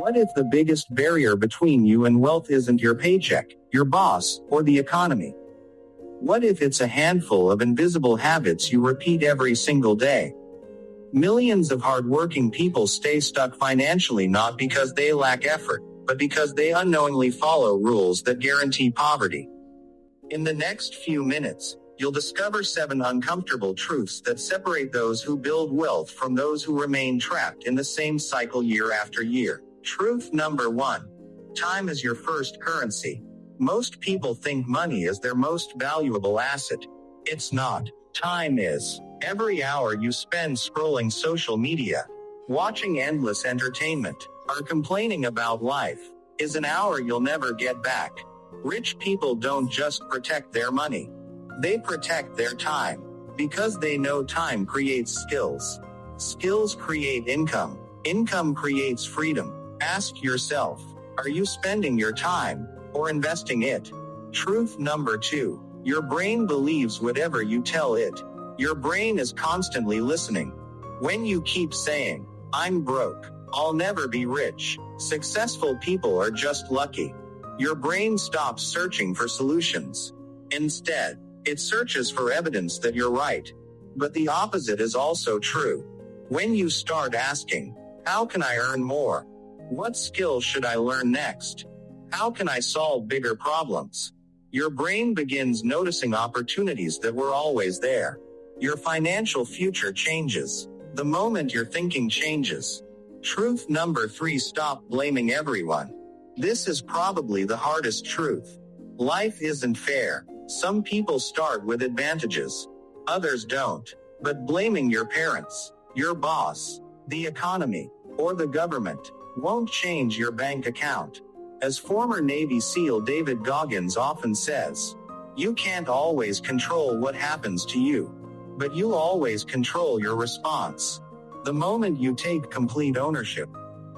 What if the biggest barrier between you and wealth isn't your paycheck, your boss, or the economy? What if it's a handful of invisible habits you repeat every single day? Millions of hardworking people stay stuck financially not because they lack effort, but because they unknowingly follow rules that guarantee poverty. In the next few minutes, you'll discover 7 uncomfortable truths that separate those who build wealth from those who remain trapped in the same cycle year after year. Truth number 1. Time is your first currency. Most people think money is their most valuable asset. It's not. Time is. Every hour you spend scrolling social media, watching endless entertainment, or complaining about life, is an hour you'll never get back. Rich people don't just protect their money. They protect their time. Because they know time creates skills. Skills create income. Income creates freedom. Ask yourself, are you spending your time, or investing it? Truth number 2. Your brain believes whatever you tell it. Your brain is constantly listening. When you keep saying, I'm broke, I'll never be rich, successful people are just lucky, your brain stops searching for solutions. Instead, it searches for evidence that you're right. But the opposite is also true. When you start asking, how can I earn more? What skills should I learn next? How can I solve bigger problems? Your brain begins noticing opportunities that were always there. Your financial future changes the moment your thinking changes. Truth number 3. Stop blaming everyone. This is probably the hardest truth. Life isn't fair. Some people start with advantages. Others don't. But blaming your parents, your boss, the economy, or the government won't change your bank account. As former Navy SEAL David Goggins often says, you can't always control what happens to you, but you always control your response. The moment you take complete ownership,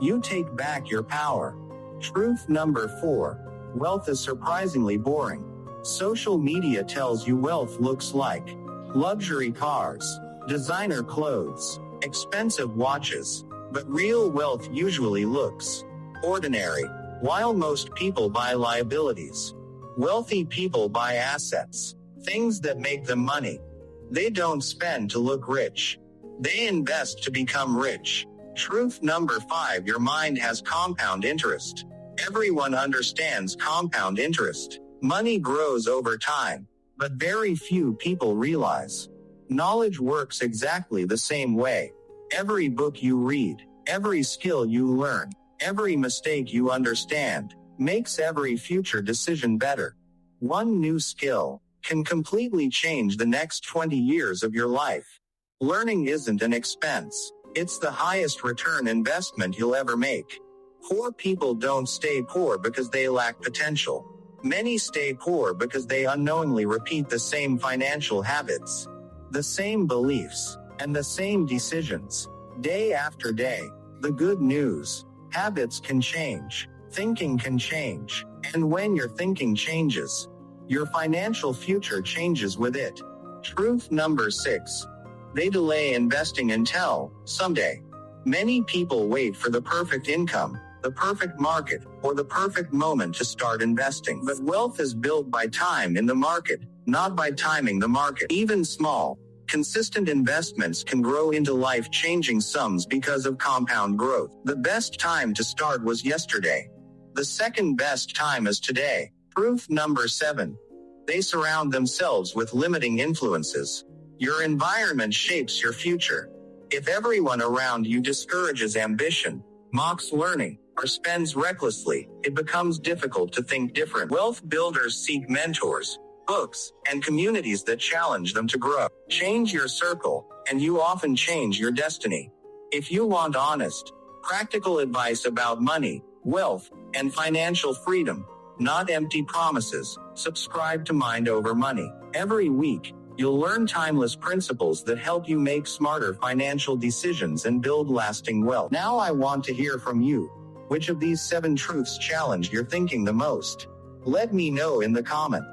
you take back your power. Truth number 4. Wealth is surprisingly boring. Social media tells you wealth looks like luxury cars, designer clothes, expensive watches, but real wealth usually looks ordinary. While most people buy liabilities, wealthy people buy assets, things that make them money. They don't spend to look rich. They invest to become rich. Truth number 5. Your mind has compound interest. Everyone understands compound interest. Money grows over time, but very few people realize knowledge works exactly the same way. Every book you read, every skill you learn, every mistake you understand, makes every future decision better. One new skill can completely change the next 20 years of your life. Learning isn't an expense. It's the highest return investment you'll ever make. Poor people don't stay poor because they lack potential. Many stay poor because they unknowingly repeat the same financial habits, the same beliefs, and the same decisions, day after day. The good news: habits can change, thinking can change, and when your thinking changes, your financial future changes with it. Truth number 6. They delay investing until someday. Many people wait for the perfect income, the perfect market, or the perfect moment to start investing. But wealth is built by time in the market, not by timing the market. Even small, consistent investments can grow into life-changing sums because of compound growth. The best time to start was yesterday. The second best time is today. Truth number 7. They surround themselves with limiting influences. Your environment shapes your future. If everyone around you discourages ambition, mocks learning, or spends recklessly, it becomes difficult to think different. Wealth builders seek mentors, books, and communities that challenge them to grow. Change your circle, and you often change your destiny. If you want honest, practical advice about money, wealth, and financial freedom, not empty promises, subscribe to Mind Over Money. Every week, you'll learn timeless principles that help you make smarter financial decisions and build lasting wealth. Now I want to hear from you. Which of these 7 truths challenge your thinking the most? Let me know in the comments.